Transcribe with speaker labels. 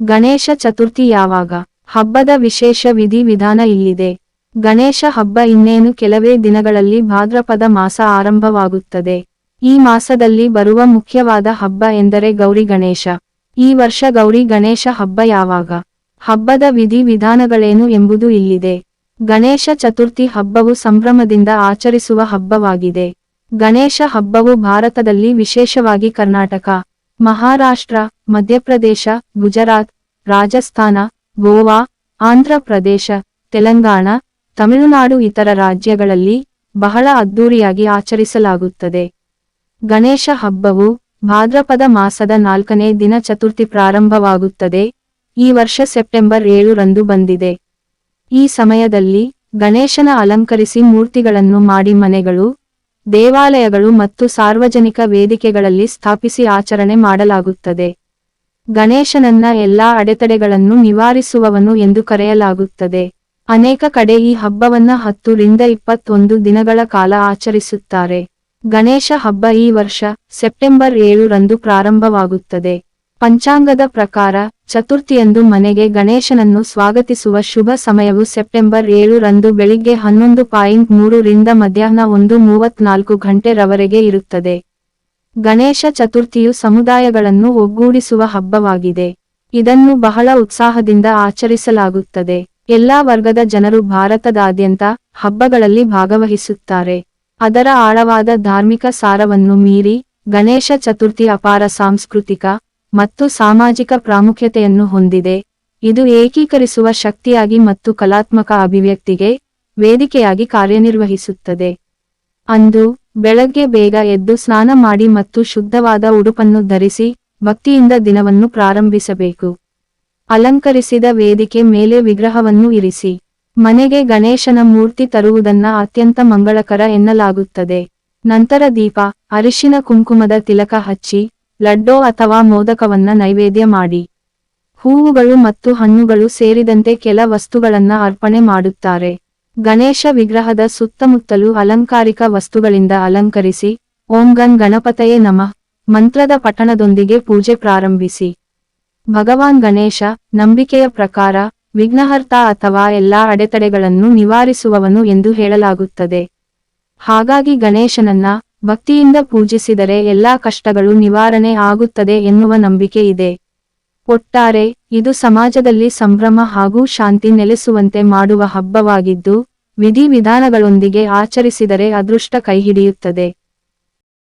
Speaker 1: ಗಣೇಶ ಚತುರ್ಥಿ ಯಾವಾಗ? ಹಬ್ಬದ ವಿಶೇಷ ವಿಧಿ ವಿಧಾನ ಇಲ್ಲಿದೆ. ಗಣೇಶ ಹಬ್ಬ ಇನ್ನೇನು ಕೆಲವೇ ದಿನಗಳಲ್ಲಿ ಭಾದ್ರಪದ ಮಾಸ ಆರಂಭವಾಗುತ್ತದೆ. ಈ ಮಾಸದಲ್ಲಿ ಬರುವ ಮುಖ್ಯವಾದ ಹಬ್ಬ ಎಂದರೆ ಗೌರಿ ಗಣೇಶ. ಈ ವರ್ಷ ಗೌರಿ ಗಣೇಶ ಹಬ್ಬ ಯಾವಾಗ? ಹಬ್ಬದ ವಿಧಿ ವಿಧಾನಗಳೇನು ಎಂಬುದು ಇಲ್ಲಿದೆ. ಗಣೇಶ ಚತುರ್ಥಿ ಹಬ್ಬವು ಸಂಭ್ರಮದಿಂದ ಆಚರಿಸುವ ಹಬ್ಬವಾಗಿದೆ. ಗಣೇಶ ಹಬ್ಬವು ಭಾರತದಲ್ಲಿ ವಿಶೇಷವಾಗಿ ಕರ್ನಾಟಕ, ಮಹಾರಾಷ್ಟ್ರ, ಮಧ್ಯಪ್ರದೇಶ, ಗುಜರಾತ್, ರಾಜಸ್ಥಾನ, ಗೋವಾ, ಆಂಧ್ರ ಪ್ರದೇಶ, ತೆಲಂಗಾಣ, ತಮಿಳುನಾಡು ಇತರ ರಾಜ್ಯಗಳಲ್ಲಿ ಬಹಳ ಅದ್ದೂರಿಯಾಗಿ ಆಚರಿಸಲಾಗುತ್ತದೆ. ಗಣೇಶ ಹಬ್ಬವು ಭಾದ್ರಪದ ಮಾಸದ 4ನೇ ದಿನ ಚತುರ್ಥಿ ಪ್ರಾರಂಭವಾಗುತ್ತದೆ. ಈ ವರ್ಷ ಸೆಪ್ಟೆಂಬರ್ 7ರಂದು ಬಂದಿದೆ. ಈ ಸಮಯದಲ್ಲಿ ಗಣೇಶನ ಅಲಂಕರಿಸಿ ಮೂರ್ತಿಗಳನ್ನು ಮಾಡಿ ಮನೆಗಳು, ದೇವಾಲಯಗಳು ಮತ್ತು ಸಾರ್ವಜನಿಕ ವೇದಿಕೆಗಳಲ್ಲಿ ಸ್ಥಾಪಿಸಿ ಆಚರಣೆ ಮಾಡಲಾಗುತ್ತದೆ. ಗಣೇಶನನ್ನ ಎಲ್ಲಾ ಅಡೆತಡೆಗಳನ್ನು ನಿವಾರಿಸುವವನು ಎಂದು ಕರೆಯಲಾಗುತ್ತದೆ. ಅನೇಕ ಕಡೆ ಈ ಹಬ್ಬವನ್ನ 10 ರಿಂದ 21 ದಿನಗಳ ಕಾಲ ಆಚರಿಸುತ್ತಾರೆ. ಗಣೇಶ ಹಬ್ಬ ಈ ವರ್ಷ ಸೆಪ್ಟೆಂಬರ್ 7ರಂದು ಪ್ರಾರಂಭವಾಗುತ್ತದೆ. ಪಂಚಾಂಗದ ಪ್ರಕಾರ ಚತುರ್ಥಿಯಂದು ಮನೆಗೆ ಗಣೇಶನನ್ನು ಸ್ವಾಗತಿಸುವ ಶುಭ ಸಮಯವು ಸೆಪ್ಟೆಂಬರ್ 7ರಂದು ಬೆಳಿಗ್ಗೆ 11:03 ರಿಂದ ಮಧ್ಯಾಹ್ನ 1:34 ಗಂಟೆ ರವರೆಗೆ ಇರುತ್ತದೆ. ಗಣೇಶ ಚತುರ್ಥಿಯು ಸಮುದಾಯಗಳನ್ನು ಒಗ್ಗೂಡಿಸುವ ಹಬ್ಬವಾಗಿದೆ. ಇದನ್ನು ಬಹಳ ಉತ್ಸಾಹದಿಂದ ಆಚರಿಸಲಾಗುತ್ತದೆ. ಎಲ್ಲಾ ವರ್ಗದ ಜನರು ಭಾರತದಾದ್ಯಂತ ಹಬ್ಬಗಳಲ್ಲಿ ಭಾಗವಹಿಸುತ್ತಾರೆ. ಅದರ ಆಳವಾದ ಧಾರ್ಮಿಕ ಸಾರವನ್ನು ಮೀರಿ ಗಣೇಶ ಚತುರ್ಥಿ ಅಪಾರ ಸಾಂಸ್ಕೃತಿಕ ಮತ್ತು ಸಾಮಾಜಿಕ ಪ್ರಾಮುಖ್ಯತೆಯನ್ನು ಹೊಂದಿದೆ. ಇದು ಏಕೀಕರಿಸುವ ಶಕ್ತಿಯಾಗಿ ಮತ್ತು ಕಲಾತ್ಮಕ ಅಭಿವ್ಯಕ್ತಿಗೆ ವೇದಿಕೆಯಾಗಿ ಕಾರ್ಯನಿರ್ವಹಿಸುತ್ತದೆ. ಅಂದು ಬೆಳಗ್ಗೆ ಬೇಗ ಎದ್ದು ಸ್ನಾನ ಮಾಡಿ ಮತ್ತು ಶುದ್ಧವಾದ ಉಡುಪನ್ನು ಧರಿಸಿ ಭಕ್ತಿಯಿಂದ ದಿನವನ್ನು ಪ್ರಾರಂಭಿಸಬೇಕು. ಅಲಂಕರಿಸಿದ ವೇದಿಕೆ ಮೇಲೆ ವಿಗ್ರಹವನ್ನು ಇರಿಸಿ ಮನೆಗೆ ಗಣೇಶನ ಮೂರ್ತಿ ತರುವುದನ್ನ ಅತ್ಯಂತ ಮಂಗಳಕರ ಎನ್ನಲಾಗುತ್ತದೆ. ನಂತರ ದೀಪ, ಅರಿಶಿನ ಕುಂಕುಮದ ತಿಲಕ ಹಚ್ಚಿ ಲಡ್ಡೋ ಅಥವಾ ಮೋದಕವನ್ನ ನೈವೇದ್ಯ ಮಾಡಿ ಹೂವುಗಳು ಮತ್ತು ಹಣ್ಣುಗಳು ಸೇರಿದಂತೆ ಕೆಲ ವಸ್ತುಗಳನ್ನ ಅರ್ಪಣೆ ಮಾಡುತ್ತಾರೆ. ಗಣೇಶ ವಿಗ್ರಹದ ಸುತ್ತಮುತ್ತಲೂ ಅಲಂಕಾರಿಕ ವಸ್ತುಗಳಿಂದ ಅಲಂಕರಿಸಿ ಓಂ ಗಣ್ ಗಣಪತಯೇ ನಮಃ ಮಂತ್ರದ ಪಠಣದೊಂದಿಗೆ ಪೂಜೆ ಪ್ರಾರಂಭಿಸಿ. ಭಗವಾನ್ ಗಣೇಶ ನಂಬಿಕೆಯ ಪ್ರಕಾರ ವಿಘ್ನಹರ್ತ ಅಥವಾ ಎಲ್ಲಾ ಅಡೆತಡೆಗಳನ್ನು ನಿವಾರಿಸುವವನು ಎಂದು ಹೇಳಲಾಗುತ್ತದೆ. ಹಾಗಾಗಿ ಗಣೇಶನನ್ನ ಭಕ್ತಿಯಿಂದ ಪೂಜಿಸಿದರೆ ಎಲ್ಲಾ ಕಷ್ಟಗಳು ನಿವಾರಣೆ ಆಗುತ್ತದೆ ಎನ್ನುವ ನಂಬಿಕೆ ಇದೆ. ಒಟ್ಟಾರೆ ಇದು ಸಮಾಜದಲ್ಲಿ ಸಂಭ್ರಮ ಹಾಗೂ ಶಾಂತಿ ನೆಲೆಸುವಂತೆ ಮಾಡುವ ಹಬ್ಬವಾಗಿದ್ದು, ವಿಧಿ ವಿಧಾನಗಳೊಂದಿಗೆ ಆಚರಿಸಿದರೆ ಅದೃಷ್ಟ ಕೈಹಿಡಿಯುತ್ತದೆ.